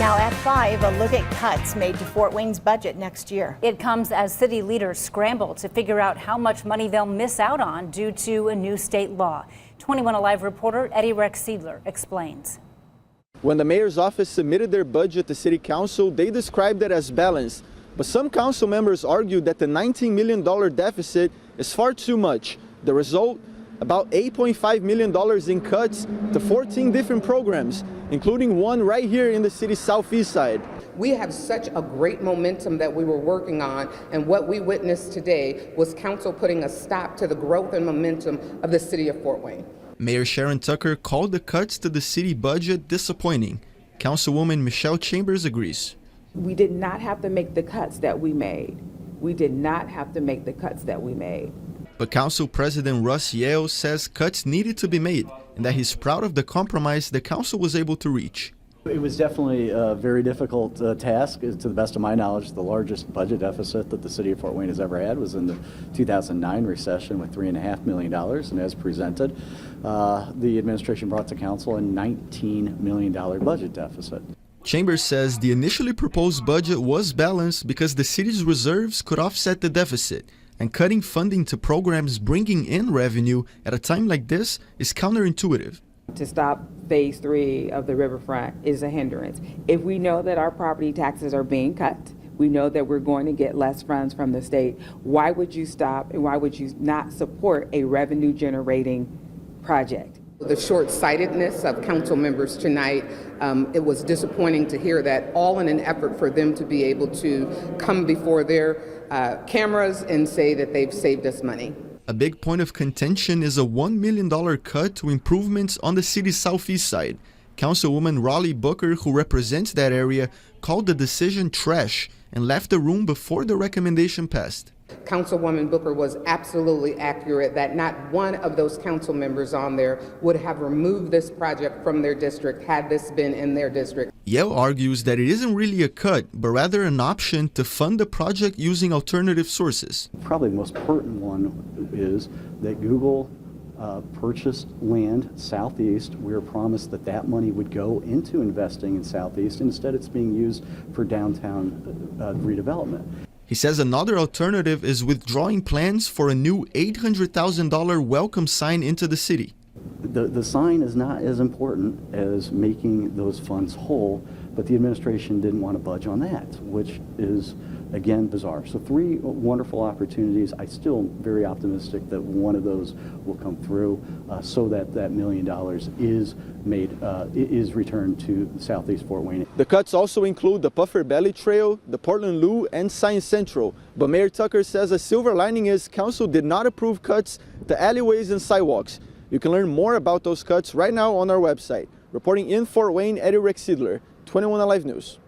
Now at 5, a look at cuts made to Fort Wayne's budget next year. It comes as city leaders scramble to figure out how much money they'll miss out on due to a new state law. 21 Alive reporter Eddie Rex Siedler explains. When the mayor's office submitted their budget to City Council, they described it as balanced. But some council members argued that the $19 million deficit is far too much. The result? About $8.5 million in cuts to 14 different programs, including one right here in the city's southeast side. We have such a great momentum that we were working on, and what we witnessed today was council putting a stop to the growth and momentum of the city of Fort Wayne. Mayor Sharon Tucker called the cuts to the city budget disappointing. Councilwoman Michelle Chambers agrees. We did not have to make the cuts that we made. We did not have to make the cuts that we made. But Council President Russ Yale says cuts needed to be made and that he's proud of the compromise the council was able to reach. It was definitely a very difficult task. To the best of my knowledge, the largest budget deficit that the city of Fort Wayne has ever had was in the 2009 recession with $3.5 million. And as presented, the administration brought to council a $19 million budget deficit. Chambers says the initially proposed budget was balanced because the city's reserves could offset the deficit, and cutting funding to programs bringing in revenue at a time like this is counterintuitive. To stop phase 3 of the riverfront is a hindrance. If we know that our property taxes are being cut, we know that we're going to get less funds from the state, why would you stop and why would you not support a revenue generating project? The short-sightedness of council members tonight, it was disappointing to hear that, all in an effort for them to be able to come before their cameras and say that they've saved us money. A big point of contention is a $1 million cut to improvements on the city's southeast side. Councilwoman Raleigh Booker, who represents that area, called the decision trash and left the room before the recommendation passed. Councilwoman Booker was absolutely accurate that not one of those council members on there would have removed this project from their district had this been in their district. Yale argues that it isn't really a cut, but rather an option to fund the project using alternative sources. Probably the most pertinent one is that Google purchased land southeast. We were promised that that money would go into investing in southeast. Instead, it's being used for downtown redevelopment. He says another alternative is withdrawing plans for a new $800,000 welcome sign into the city. The sign is not as important as making those funds whole, but the administration didn't want to budge on that, which is, again, bizarre. So 3 wonderful opportunities. I'm still very optimistic that one of those will come through so that that $1 million is returned to Southeast Fort Wayne. The cuts also include the Puffer Belly Trail, the Portland Loo, and Science Central. But Mayor Tucker says a silver lining is council did not approve cuts to alleyways and sidewalks. You can learn more about those cuts right now on our website. Reporting in Fort Wayne, Eddie Rex Siedler, 21 Alive News.